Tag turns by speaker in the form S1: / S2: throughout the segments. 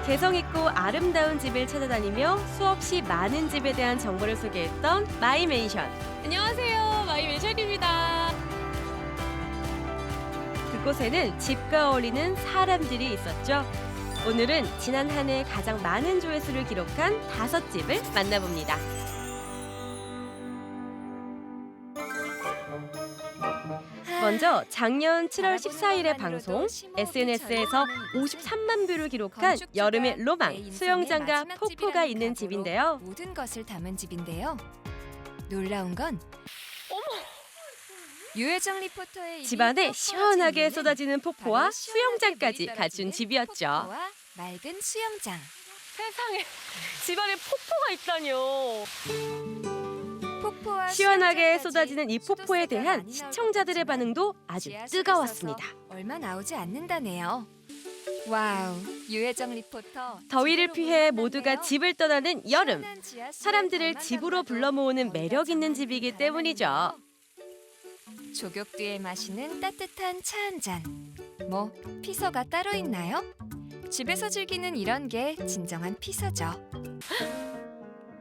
S1: 개성 있고 아름다운 집을 찾아다니며 수없이 많은 집에 대한 정보를 소개했던 마이맨션.
S2: 안녕하세요, 마이맨션입니다.
S1: 그곳에는 집과 어울리는 사람들이 있었죠. 오늘은 지난 한 해 가장 많은 조회수를 기록한 5집을 만나봅니다. 먼저 작년 7월 14일에 방송, SNS에서 53만 뷰를 기록한 여름의 로망, 수영장과 폭포가 있는 집인데요.
S3: 모든 것을 담은 집인데요. 놀라운 건 유혜정 리포터의
S1: 집안에 시원하게 쏟아지는 폭포와 수영장까지 갖춘 집이었죠.
S3: 폭포와 맑은 수영장.
S2: 세상에, 집안에 폭포가 있다뇨.
S3: 폭포와
S1: 시원하게
S3: 수영장까지
S1: 쏟아지는 이 폭포에 대한
S3: 수도세가
S1: 시청자들의
S3: 많이
S1: 반응도 아주
S3: 지하 속에
S1: 뜨거웠습니다.
S3: 있어서 얼마 나오지 않는다네요. 와우, 유혜정 리포터.
S1: 더위를
S3: 집으로
S1: 피해
S3: 올라왔네요.
S1: 모두가 집을 떠나는 여름.
S3: 시원한 지하 수에
S1: 사람들을
S3: 방만
S1: 집으로
S3: 담가도
S1: 불러 모으는
S3: 거의
S1: 매력
S3: 다
S1: 있는
S3: 장만이
S1: 집이기
S3: 가능한데요.
S1: 때문이죠.
S3: 조격 뒤에 마시는 따뜻한 차 한 잔. 뭐 피서가 따로 있나요? 집에서 즐기는 이런 게 진정한 피서죠.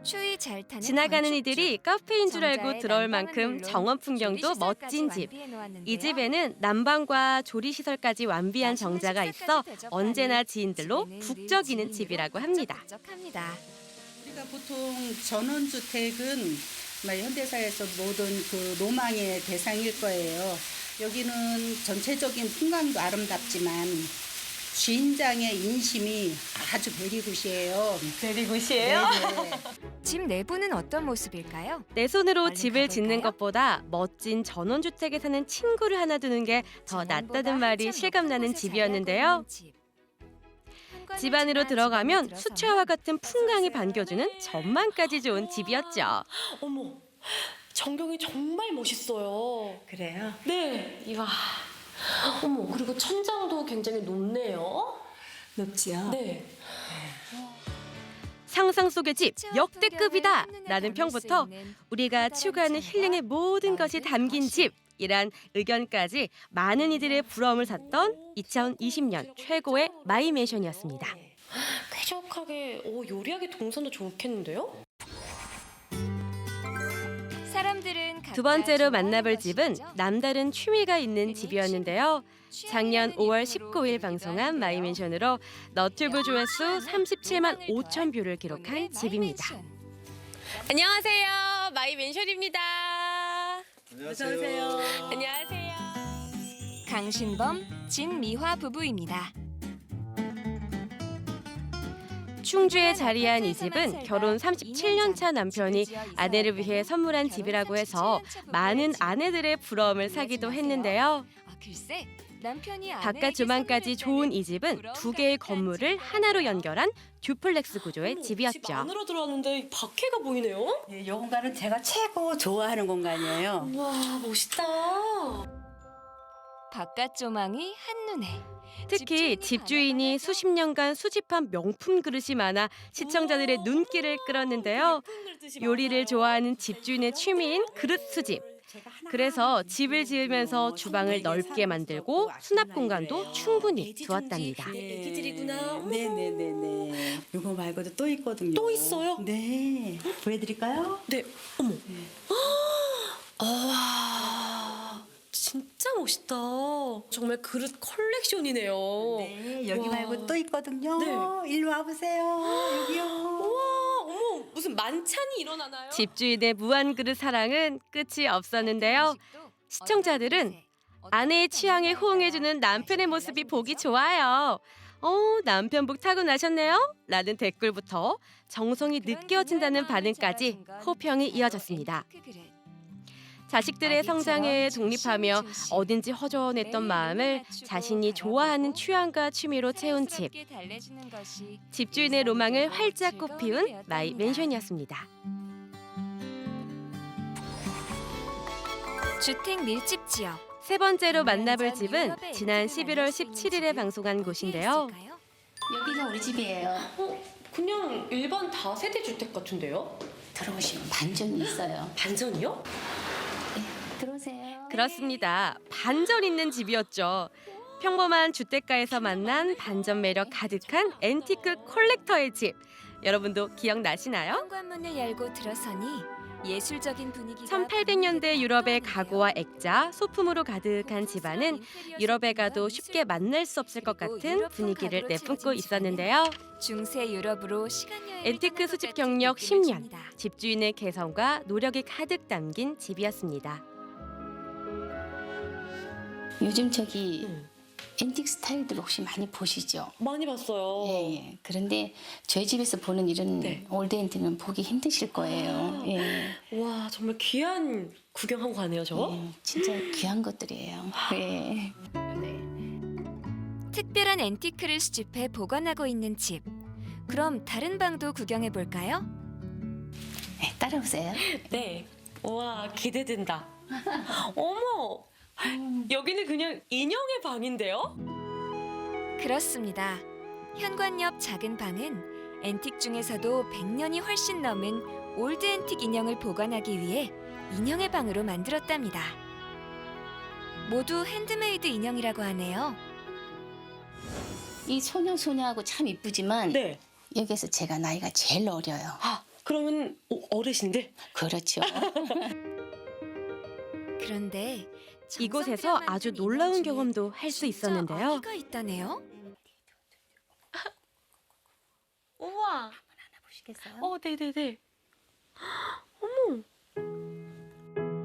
S3: 추위 잘 타는
S1: 지나가는
S3: 건축주.
S1: 이들이 카페인 줄 알고
S3: 정자의
S1: 들어올
S3: 난방은
S1: 만큼
S3: 물론
S1: 정원 풍경도
S3: 조리시설까지
S1: 멋진 집.
S3: 완비해 놓았는데요.
S1: 이 집에는 난방과 조리 시설까지 완비한
S3: 맛있는
S1: 정자가
S3: 식사까지
S1: 있어
S3: 대접하니
S1: 언제나 지인들로
S3: 집에는 늘
S1: 북적이는
S3: 지인으로
S1: 집이라고 합니다.
S3: 북적북적합니다.
S4: 우리가 보통 전원주택은 현대사에서 모든 그 로망의 대상일 거예요. 여기는 전체적인 풍광도 아름답지만 주인장의 인심이 아주 베리굿이에요.
S2: 베리굿이에요?
S4: 네네.
S3: 집 내부는 어떤 모습일까요?
S1: 내 손으로
S3: 얼른
S1: 집을 짓는
S3: 가볼까요?
S1: 것보다 멋진 전원주택에 사는 친구를 하나 두는 게 더 낫다는 말이 실감나는 집이었는데요. 집 안으로 들어가면 수채화 같은 풍광이 반겨주는 전망까지 좋은 집이었죠.
S2: 어머, 전경이 정말 멋있어요.
S4: 그래요?
S2: 네, 이와. 어머, 그리고 천장도 굉장히 높네요.
S4: 높지요?
S2: 네.
S1: 상상 속의 집 역대급이다 라는 평부터 우리가 추구하는 힐링의 모든 것이 담긴 집이란 의견까지 많은 이들의 부러움을 샀던 2020년 최고의 마이맨션이었습니다.
S2: 쾌적하게, 요리하기 동선도 좋겠는데요?
S3: 사람들은
S1: 두 번째로 만나볼 집은 남다른 취미가 있는 집이었는데요. 작년 5월 19일 방송한 마이맨션으로 너튜브 조회수 37만 5천 뷰를 기록한 집입니다.
S2: 안녕하세요, 마이맨션입니다.
S5: 안녕하세요.
S2: 어서오세요. 안녕하세요.
S3: 강신범, 진미화 부부입니다.
S1: 충주에 자리한 이 집은 결혼 37년 차 남편이 아내를 위해 선물한 집이라고 해서 많은 아내들의 부러움을 사기도 했는데요.
S3: 글쎄, 남편이
S1: 바깥 조망까지 좋은 이 집은 2개의 건물을 하나로 연결한 듀플렉스 구조의
S2: 집
S1: 집이었죠.
S2: 안으로 들어왔는데 밖에가 보이네요?
S4: 이 공간은 제가 최고 좋아하는 공간이에요.
S2: 우와, 멋있다.
S3: 바깥 조망이 한눈에.
S1: 특히 집주인이 수십 년간 수집한 명품 그릇이 많아 시청자들의 눈길을 끌었는데요. 요리를 좋아하는 집주인의 취미인 그릇 수집. 그래서 집을 지으면서 주방을 넓게 만들고 수납 공간도 충분히 두었답니다.
S2: 애기들이구나.
S4: 네네네네. 이거 말고도 또 있거든요.
S2: 또 있어요?
S4: 네. 보여드릴까요?
S2: 네, 어머. 와, 진짜 멋있다. 정말 그릇 컬렉션이네요.
S4: 네. 여기
S2: 와.
S4: 말고 또 있거든요.
S2: 네.
S4: 일로 와보세요. 여기요.
S2: 우와, 어머, 무슨 만찬이 일어나나요?
S1: 집주인의 무한 그릇 사랑은 끝이 없었는데요. 시청자들은 아내의 취향에 호응해주는 남편의 모습이 보기 좋아요. 남편복 타고 나셨네요? 라는 댓글부터 정성이 느껴진다는 반응까지 호평이 이어졌습니다. 자식들의 성장에 독립하며 어딘지 허전했던 마음을 자신이 좋아하는 취향과 취미로 채운 집. 집주인의 로망을 활짝 꽃피운 마이맨션이었습니다.
S3: 주택 밀집 지역.
S1: 세 번째로 만나볼 집은 지난 11월 17일에 방송한 곳인데요.
S6: 여기가 우리 집이에요.
S2: 그냥 일반 다세대 주택 같은데요?
S6: 들어오시면 반전이 있어요.
S2: 반전이요?
S6: 들어오세요.
S1: 그렇습니다. 반전 있는 집이었죠. 평범한 주택가에서 만난 반전 매력 가득한 앤티크 컬렉터의 집. 여러분도 기억나시나요?
S3: 현관문을 열고 들어서니 예술적인 분위기가
S1: 1800년대 유럽의 가구와 액자, 소품으로 가득한 집안은 유럽에 가도 쉽게 만날 수 없을 것 같은 분위기를 내뿜고 있었는데요.
S3: 중세 유럽으로 시간 여행을
S1: 앤티크
S3: 떠날
S1: 수집
S3: 것 같은
S1: 경력
S3: 느낌을
S1: 10년,
S3: 줍니다.
S1: 집주인의 개성과 노력이 가득 담긴 집이었습니다.
S6: 요즘 저기 앤틱 스타일들 혹시 많이 보시죠?
S2: 많이 봤어요.
S6: 예. 그런데 저희 집에서 보는 이런
S2: 네.
S6: 올드 앤틱은 보기 힘드실 거예요. 예.
S2: 와 정말 귀한 구경하고 가네요 저.
S6: 예. 진짜 귀한 것들이에요. 예.
S3: 특별한 앤티크를 수집해 보관하고 있는 집. 그럼 다른 방도 구경해 볼까요?
S6: 네, 따라오세요.
S2: 네. 와 기대된다. 어머 여기는 그냥 인형의 방인데요?
S3: 그렇습니다. 현관 옆 작은 방은 앤틱 중에서도 100년이 훨씬 넘은 올드 앤틱 인형을 보관하기 위해 인형의 방으로 만들었답니다. 모두 핸드메이드 인형이라고 하네요.
S6: 이 소녀하고 참 이쁘지만
S2: 네.
S6: 여기서 제가 나이가 제일 어려요.
S2: 아 그러면 어르신들?
S6: 그렇죠.
S3: 그런데
S1: 이곳에서 아주 놀라운 경험도 할 수 있었는데요.
S3: 아기가 있다네요.
S2: 우와.
S6: 보시겠어요?
S2: 네네네.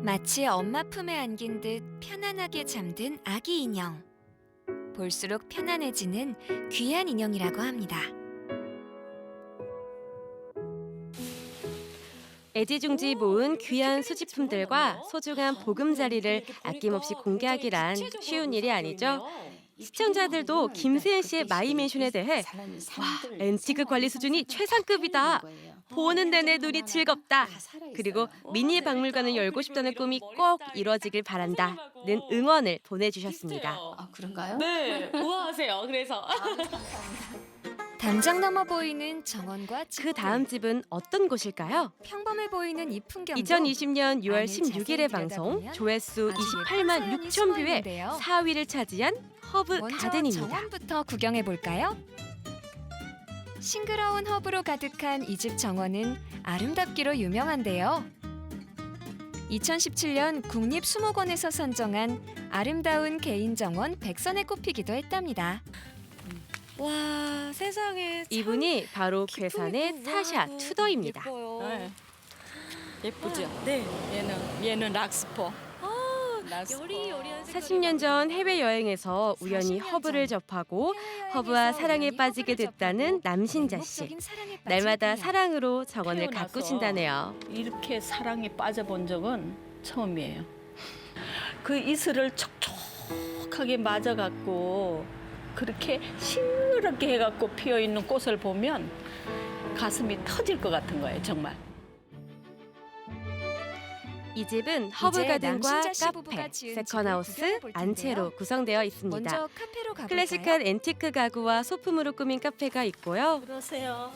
S3: 마치 엄마 품에 안긴 듯 편안하게 잠든 아기 인형. 볼수록 편안해지는 귀한 인형이라고 합니다.
S1: 애지중지 모은 귀한 수집품들과 소중한 보금자리를 아낌없이 공개하기란 쉬운 일이 아니죠. 시청자들도 김세은 씨의 마이맨션에 대해 앤티크 관리 수준이 최상급이다. 보는 내내 눈이 즐겁다. 그리고 미니 박물관을 열고 싶다는 꿈이 꼭 이뤄지길 바란다는 응원을 보내주셨습니다.
S6: 아, 그런가요?
S2: 네. 우아하세요. 그래서.
S3: 담장 넘어 보이는 정원과
S1: 그 다음 집은 어떤 곳일까요?
S3: 평범해 보이는 이 풍경도
S1: 2020년 6월
S3: 안을
S1: 16일에
S3: 자세히
S1: 방송
S3: 들여다보면
S1: 조회수
S3: 아주 예쁜
S1: 28만
S3: 사연이
S1: 6천 뷰의
S3: 숨어있는데요.
S1: 4위를 차지한 허브
S3: 먼저
S1: 가든입니다.
S3: 정원부터 구경해 볼까요? 싱그러운 허브로 가득한 이 집 정원은 아름답기로 유명한데요. 2017년 국립수목원에서 선정한 아름다운 개인 정원 100선에 꼽히기도 했답니다.
S2: 와 세상에. 참
S1: 이분이 바로
S2: 기품이
S1: 괴산의
S2: 있고
S1: 사샤
S2: 우아하고
S1: 투더입니다.
S2: 예뻐요.
S5: 네. 예쁘죠?
S2: 네.
S5: 얘는 락스퍼. 락스퍼.
S2: 여리여리한
S1: 40년 전 해외여행에서 우연히
S3: 40년
S1: 허브를
S3: 전
S1: 접하고
S3: 해외여행에서
S1: 허브와 사랑에
S3: 우연히
S1: 빠지게
S3: 허브를
S1: 됐다는
S3: 접하고
S1: 남신자 씨.
S3: 맹목적인 사랑에 빠진
S1: 날마다
S3: 그녀.
S1: 사랑으로 정원을
S5: 태어나서
S1: 가꾸신다네요.
S5: 이렇게 사랑에 빠져본 적은 처음이에요. 그 이슬을 촉촉하게 맞아갖고 그렇게 싱그럽게 해갖고 피어있는 꽃을 보면 가슴이 터질 것 같은 거예요, 정말.
S1: 이 집은 허브
S3: 이제
S1: 가든과
S3: 남신자 씨
S1: 카페,
S3: 부부가 지은
S1: 세컨하우스,
S3: 집을 구경해 볼
S1: 안채로
S3: 텐데요.
S1: 구성되어 있습니다.
S3: 먼저 카페로 가볼까요?
S1: 클래식한 앤티크 가구와 소품으로 꾸민 카페가 있고요.
S5: 그러세요.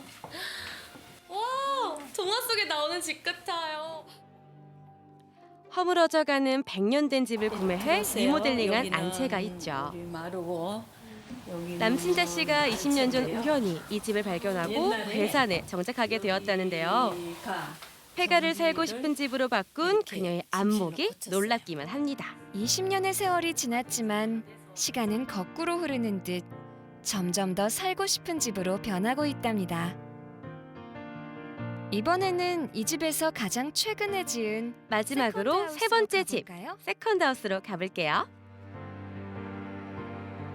S2: 와 동화 속에 나오는 집 같아요.
S1: 허물어져가는 100년 된 집을 구매해
S5: 들어오세요.
S1: 리모델링한
S5: 여기는
S1: 안채가 있죠.
S5: 우리 마르고 여기는
S1: 남신자 씨가 20년 전
S5: 안채인데요.
S1: 우연히 이 집을 발견하고
S5: 옛날에
S1: 괴산에 정착하게 되었다는데요.
S5: 여기가
S1: 폐가를 살고 싶은 집으로 바꾼 그녀의 안목이 놀랍기만 합니다.
S3: 20년의 세월이 지났지만 시간은 거꾸로 흐르는 듯 점점 더 살고 싶은 집으로 변하고 있답니다. 이번에는 이 집에서 가장 최근에 지은
S1: 마지막으로
S3: 세컨드
S1: 세 번째
S3: 하우스로
S1: 집,
S3: 가볼까요?
S1: 세컨드하우스로 가볼게요.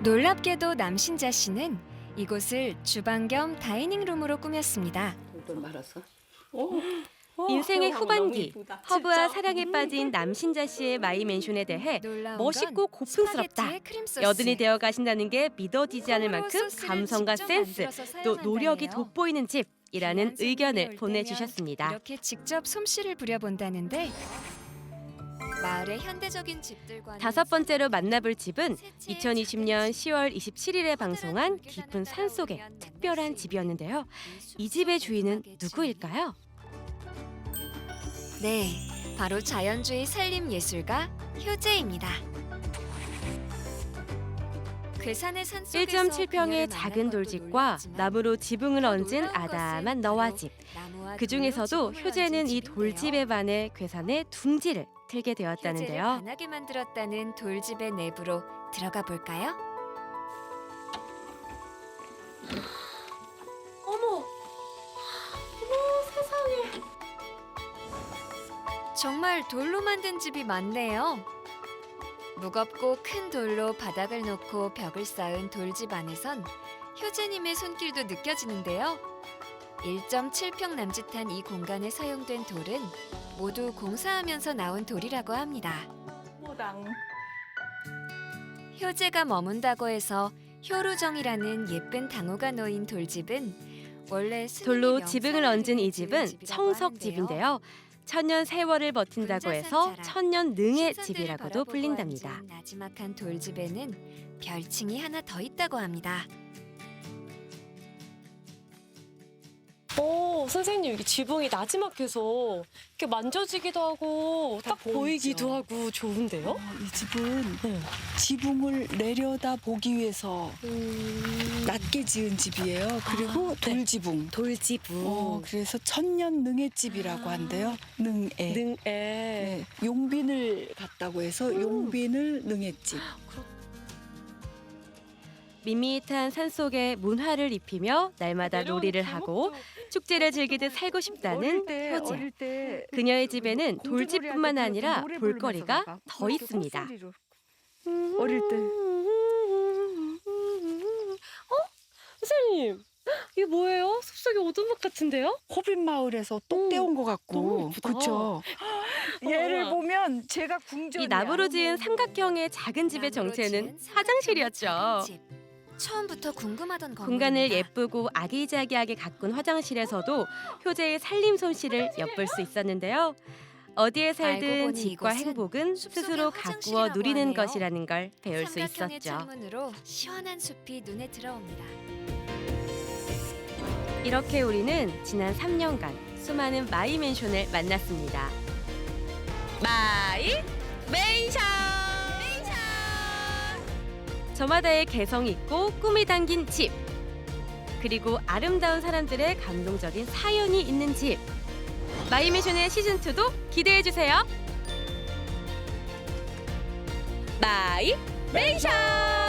S3: 놀랍게도 남신자 씨는 이곳을 주방 겸 다이닝룸으로 꾸몄습니다.
S5: 이걸 말아서.
S1: 인생의
S5: 너무
S1: 후반기,
S5: 이쁘다.
S1: 허브와
S2: 진짜?
S1: 사랑에 빠진 남신자 씨의 마이맨션에 대해
S3: 놀라운
S1: 멋있고
S3: 건
S1: 고풍스럽다.
S3: 스파게티에 크림 소스,
S1: 여든이 되어 가신다는 게 믿어지지 않을
S3: 콩으로
S1: 만큼
S3: 소스를
S1: 감성과
S3: 직접
S1: 센스,
S3: 만들어서
S1: 또 노력이
S3: 사용한다네요.
S1: 돋보이는 집이라는
S3: 귀한 손님이
S1: 의견을
S3: 올 때면
S1: 보내주셨습니다.
S3: 이렇게 직접 솜씨를 부려본다는데 마을의 현대적인 집들과는
S1: 다섯 번째로 만나볼 집은
S3: 새치의
S1: 2020년 10월 27일에 방송한 깊은 산속의 특별한 집이었는데요. 이 집의 주인은 누구일까요?
S3: 네, 바로 자연주의 산림 예술가 효재입니다. 괴산의 산속에서
S1: 1.7평의 작은 돌집과 나무로 지붕을 얹은 아담한 너와 집. 그 중에서도 효재는 이 돌집에 반해 괴산의 둥지를 틀게
S3: 효제를
S1: 되었다는데요.
S3: 반하게 만들었다는 돌집의 내부로 들어가 볼까요?
S2: 어머, 세상에.
S3: 정말 돌로 만든 집이 많네요. 무겁고 큰 돌로 바닥을 놓고 벽을 쌓은 돌집 안에선 효재님의 손길도 느껴지는데요. 1.7평 남짓한 이 공간에 사용된 돌은 모두 공사하면서 나온 돌이라고 합니다.
S5: 모당.
S3: 효재가 머문다고 해서 효루정이라는 예쁜 당호가 놓인 돌집은 원래
S1: 돌로 지붕을 얹은 이 집은 청석집인데요. 천년 세월을 버틴다고 해서 천년능의 집이라고도 불린답니다.
S3: 나지막한 돌집에는 별칭이 하나 더 있다고 합니다.
S2: 선생님, 이게 지붕이 나지막해서 이렇게 만져지기도 하고 딱 보이기도 하고 좋은데요?
S7: 이 집은 지붕을 내려다 보기 위해서 낮게 지은 집이에요. 그리고 돌지붕.
S2: 돌지붕.
S7: 그래서 천년능의 집이라고 한대요. 능애.
S2: 능에.
S7: 네, 용빈을 같다고 해서 용빈을 능의 집.
S1: 밋밋한 산속에 문화를 입히며 날마다 놀이를 하고 축제를 즐기듯 살고 싶다는 효재.
S7: 때
S1: 그녀의 집에는 돌집뿐만 아니라 볼거리가 더 있습니다.
S7: 어릴 때.
S2: 선생님, 이게 뭐예요? 숲속의 오두막 같은데요?
S7: 호빗 마을에서 똥 떼온 것
S2: 너무
S7: 같고.
S2: 예쁘다.
S7: 그렇죠. 얘를 보면 제가 궁전이야.
S1: 이 나무로 지은 삼각형의 작은 집의 정체는 화장실이었죠.
S3: 처음부터 궁금하던
S1: 공간을
S3: 건물입니다.
S1: 예쁘고 아기자기하게 가꾼 화장실에서도 효재의 살림 솜씨를 엿볼 수 있었는데요. 어디에
S3: 알고
S1: 살든
S3: 보니
S1: 집과
S3: 이곳은
S1: 행복은
S3: 숲속의
S1: 스스로 가꾸어
S3: 화장실이라고
S1: 누리는
S3: 하네요.
S1: 것이라는 걸 배울 수
S3: 삼각형의
S1: 있었죠.
S3: 창문으로 시원한 숲이 눈에 들어옵니다.
S1: 이렇게 우리는 지난 3년간 수많은 마이 맨션을 만났습니다. 마이 맨션! 저마다의 개성 있고 꿈이 담긴 집. 그리고 아름다운 사람들의 감동적인 사연이 있는 집. 마이 맨션의 시즌2도 기대해주세요. 마이 맨션!